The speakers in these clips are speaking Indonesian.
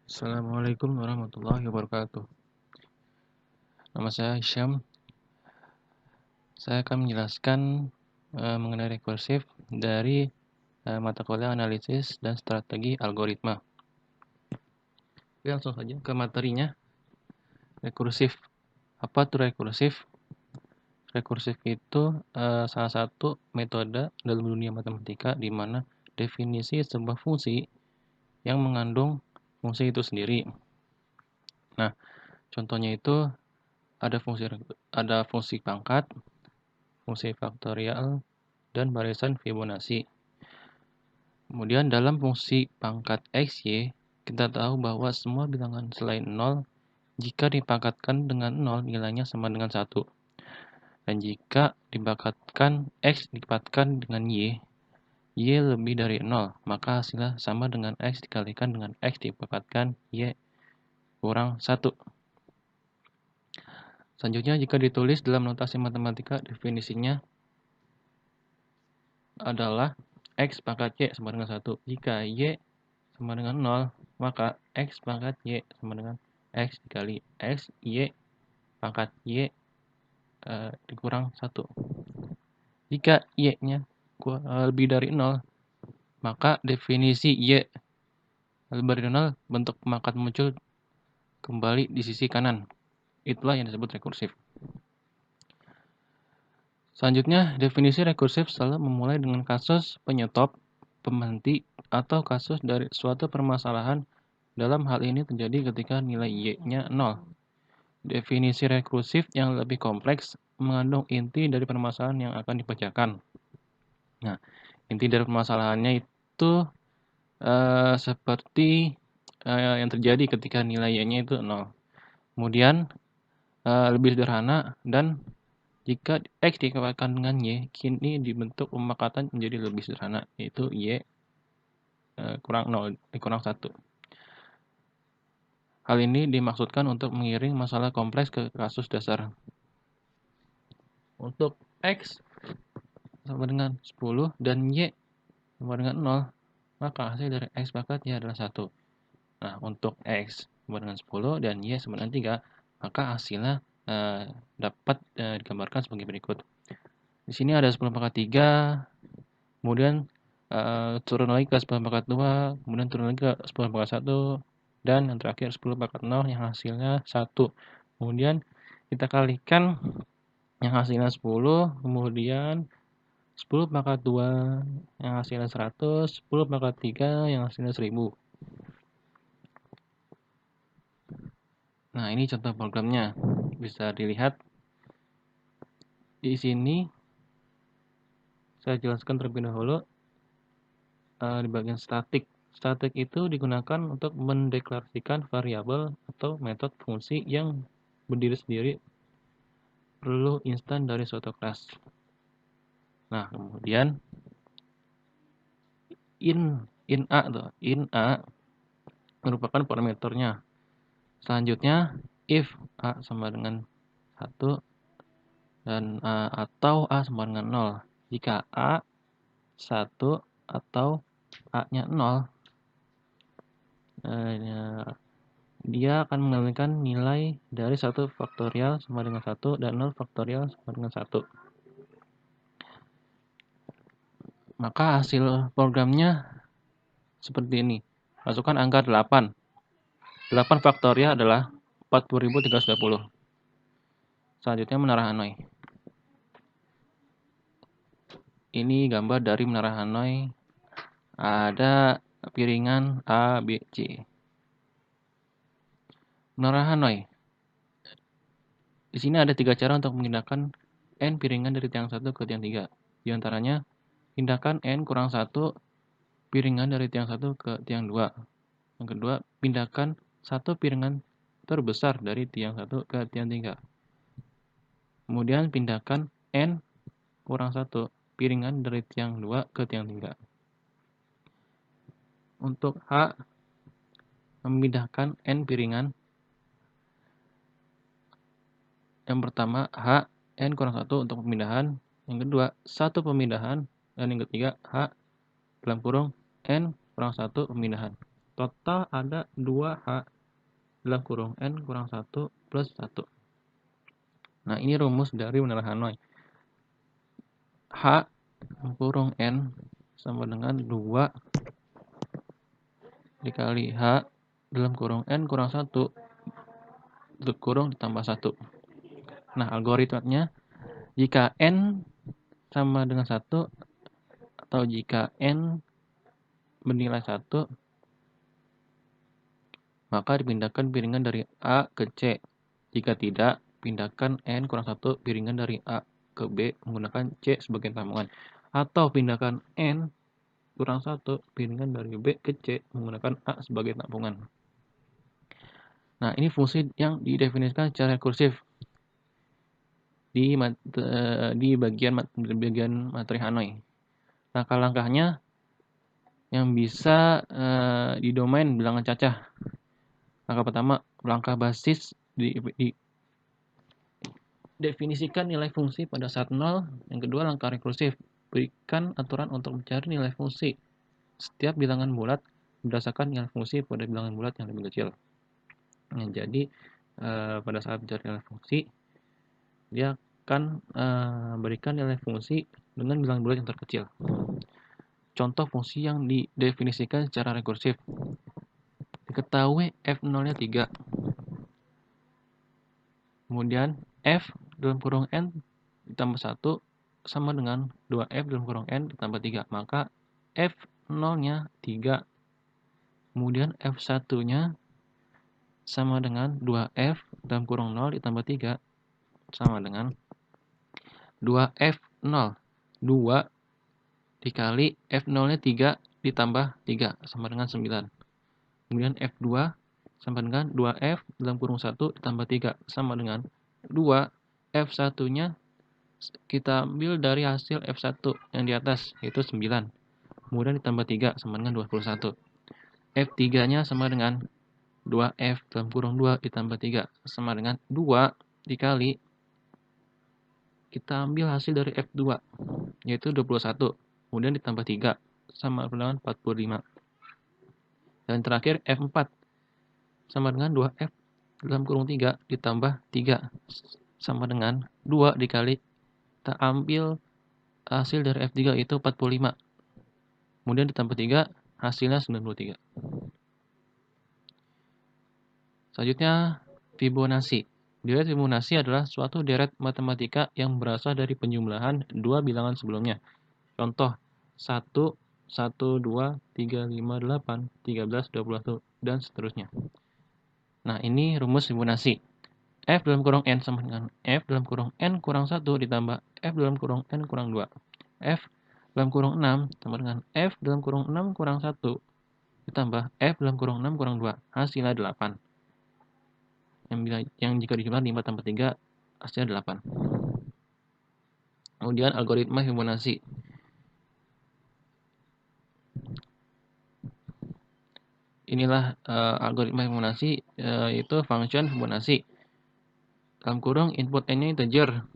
Assalamualaikum warahmatullahi wabarakatuh. Nama saya Hisyam. Saya akan menjelaskan mengenai rekursif dari mata kuliah analisis dan strategi algoritma. Oke, langsung saja ke materinya. Rekursif. Apa itu rekursif? Rekursif itu salah satu metode dalam dunia matematika di mana definisi sebuah fungsi yang mengandung fungsi itu sendiri. Nah, contohnya itu ada fungsi pangkat, fungsi faktorial, dan barisan Fibonacci. Kemudian dalam fungsi pangkat x, y, kita tahu bahwa semua bilangan selain 0 jika dipangkatkan dengan 0 nilainya sama dengan 1. Dan jika dipangkatkan x dipangkatkan dengan y lebih dari 0, maka hasilnya sama dengan x dikalikan dengan x dipangkatkan y kurang 1. Selanjutnya jika ditulis dalam notasi matematika definisinya adalah x pangkat y sama dengan 1. Jika y sama dengan 0, maka x pangkat y sama dengan x dikali x y pangkat y dikurang 1. Jika y-nya lebih dari 0, maka definisi y lebih dari 0 bentuk pangkat muncul kembali di sisi kanan. Itulah yang disebut rekursif. Selanjutnya, definisi rekursif selalu memulai dengan kasus penyetop, pemberhenti, atau kasus dari suatu permasalahan. Dalam hal ini terjadi ketika nilai y-nya 0. Definisi rekursif yang lebih kompleks mengandung inti dari permasalahan yang akan dibacakan. Nah, inti dari permasalahannya itu seperti yang terjadi ketika nilai y-nya itu 0. Kemudian lebih sederhana, dan jika x dikalikan dengan y, kini dibentuk pemakatan menjadi lebih sederhana, yaitu y kurang 0 dikurang 1. Hal ini dimaksudkan untuk mengiring masalah kompleks ke kasus dasar. Untuk x sama dengan 10 dan y sama dengan 0, maka hasil dari x pangkat y adalah 1. Nah, untuk x sama dengan 10 dan y sama dengan 3, maka hasilnya dapat digambarkan sebagai berikut. Di sini ada 10 pangkat 3, kemudian turun lagi ke 10 pangkat 2, kemudian turun lagi ke 10 pangkat 1, dan yang terakhir 10 pangkat 0 yang hasilnya 1. Kemudian kita kalikan yang hasilnya 10, kemudian 10 pangkat 2 yang hasilnya 100, 10 pangkat 3 yang hasilnya 1000. Nah, ini contoh programnya. Bisa dilihat di sini. Saya jelaskan terlebih dahulu di bagian statik. Statik itu digunakan untuk mendeklarasikan variabel atau metode fungsi yang berdiri sendiri perlu instan dari suatu kelas. Nah, kemudian in a merupakan parameternya. Selanjutnya if a sama dengan 1 dan atau a sama dengan 0. Jika a 1 atau a-nya 0, dia akan mengambilkan nilai dari 1 faktorial sama dengan 1 dan 0 faktorial sama dengan 1. Maka hasil programnya seperti ini. Masukkan angka 8. 8 faktorial adalah 40.320. Selanjutnya menara Hanoi. Ini gambar dari menara Hanoi. Ada piringan A, B, C. Menara Hanoi. Di sini ada 3 cara untuk memindahkan n piringan dari tiang 1 ke tiang 3. Di antaranya, pindahkan n kurang 1 piringan dari tiang 1 ke tiang 2. Yang kedua, pindahkan 1 piringan terbesar dari tiang 1 ke tiang 3. Kemudian pindahkan n kurang 1 piringan dari tiang 2 ke tiang 3. Untuk H, memindahkan n piringan. Yang pertama, H, n kurang 1 untuk pemindahan. Yang kedua, 1 pemindahan. Dan yang ketiga, H dalam kurung n kurang 1 pemindahan. Total ada 2H dalam kurung N kurang 1 plus 1. Nah, ini rumus dari menara Hanoi. H kurung N sama dengan 2 dikali H dalam kurung N kurang 1 tutup kurung ditambah 1. Nah, algoritmanya jika N sama dengan 1 atau jika N bernilai 1, maka dipindahkan piringan dari A ke C. Jika tidak, pindahkan N kurang 1 piringan dari A ke B menggunakan C sebagai tampungan. Atau pindahkan N kurang 1 piringan dari B ke C menggunakan A sebagai tampungan. Nah, ini fungsi yang didefinisikan secara rekursif di bagian materi Hanoi. Langkah-langkahnya yang bisa di domain bilangan cacah. Langkah pertama, langkah basis definisikan nilai fungsi pada saat 0. Yang kedua, langkah rekursif. Berikan aturan untuk mencari nilai fungsi setiap bilangan bulat berdasarkan nilai fungsi pada bilangan bulat yang lebih kecil. Nah, jadi pada saat mencari nilai fungsi, dia akan berikan nilai fungsi dengan bilangan bulat yang terkecil. Contoh fungsi yang didefinisikan secara rekursif. Diketahui f0-nya 3. Kemudian f dalam kurung n ditambah 1 sama dengan 2f dalam kurung n ditambah 3. Maka f0-nya 3. Kemudian f1-nya sama dengan 2f dalam kurung 0 ditambah 3 sama dengan 2f0. 2 dikali f0-nya 3 ditambah 3 sama dengan 9. Kemudian f2 sama dengan 2f dalam kurung 1 ditambah 3 sama dengan 2. F1-nya kita ambil dari hasil F1 yang di atas, yaitu 9. Kemudian ditambah 3 sama dengan 21. F3-nya sama dengan 2F dalam kurung 2 ditambah 3 sama dengan 2 dikali kita ambil hasil dari F2, yaitu 21. Kemudian ditambah 3 sama dengan 45. Dan terakhir F4 sama dengan 2F dalam kurung 3 ditambah 3 sama dengan 2 dikali kita ambil hasil dari F3 itu 45. Kemudian ditambah 3 hasilnya 93. Selanjutnya Fibonacci. Deret Fibonacci adalah suatu deret matematika yang berasal dari penjumlahan dua bilangan sebelumnya. Contoh 1, 1, 2, 3, 5, 8, 13, 21, dan seterusnya. Nah, ini rumus Fibonacci. F dalam kurung N sama dengan F dalam kurung N kurang 1 ditambah F dalam kurung N kurang 2. F dalam kurung 6 sama dengan F dalam kurung 6 kurang 1 ditambah F dalam kurung 6 kurang 2. Hasilnya 8. Yang jika dijumlah 5 tambah 3 hasilnya 8. Kemudian algoritma Fibonacci. Inilah algoritma Fibonacci, yaitu function Fibonacci. Dalam kurung input n-nya integer.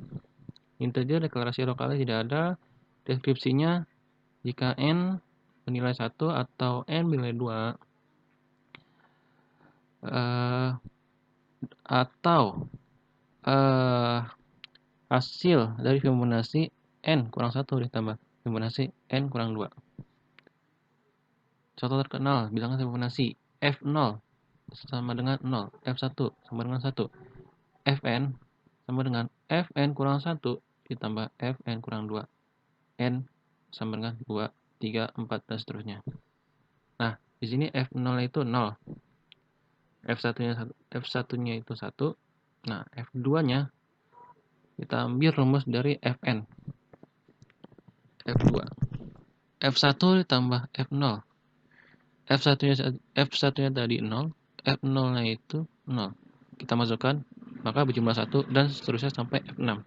Integer deklarasi lokalnya tidak ada. Deskripsinya jika n bernilai 1 atau n bernilai 2 atau hasil dari Fibonacci n kurang 1 ditambah Fibonacci n kurang 2. Contoh terkenal bilangan Fibonacci f0 sama dengan 0, f1 sama dengan 1, fn sama dengan fn kurang 1 ditambah fn kurang 2, n sama dengan 2, 3, 4, dan seterusnya. Nah, di sini f0 itu 0, f1-nya itu 1. Nah, f2-nya kita ambil rumus dari fn. F2. F1 ditambah F0. F1-nya tadi 0, F0-nya itu 0. Kita masukkan, maka berjumlah 1 dan seterusnya sampai F6.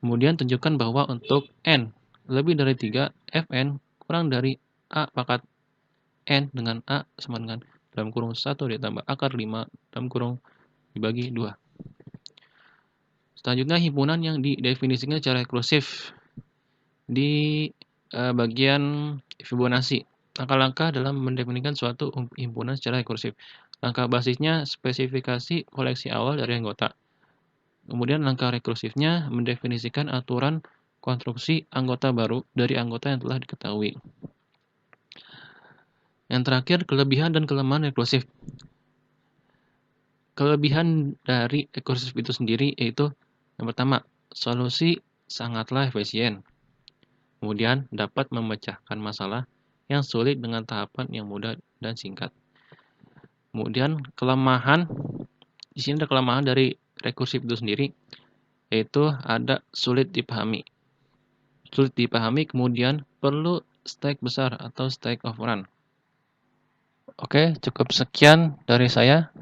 Kemudian tunjukkan bahwa untuk N lebih dari 3, Fn kurang dari A pangkat N dengan A sama dengan dalam kurung 1 ditambah akar 5 dalam kurung dibagi 2. Selanjutnya himpunan yang didefinisikan secara rekursif di bagian Fibonacci. Langkah-langkah dalam mendefinisikan suatu himpunan secara rekursif. Langkah basisnya spesifikasi koleksi awal dari anggota. Kemudian langkah rekursifnya mendefinisikan aturan konstruksi anggota baru dari anggota yang telah diketahui. Yang terakhir, kelebihan dan kelemahan rekursif. Kelebihan dari rekursif itu sendiri yaitu yang pertama, solusi sangatlah efisien. Kemudian dapat memecahkan masalah yang sulit dengan tahapan yang mudah dan singkat. Kemudian kelemahan, di sini ada kelemahan dari rekursif itu sendiri, yaitu ada sulit dipahami. Sulit dipahami, kemudian perlu stack besar atau stack overrun. Oke, cukup sekian dari saya.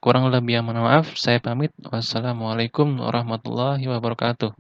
Kurang lebih yang mohon maaf, saya pamit. Wassalamualaikum warahmatullahi wabarakatuh.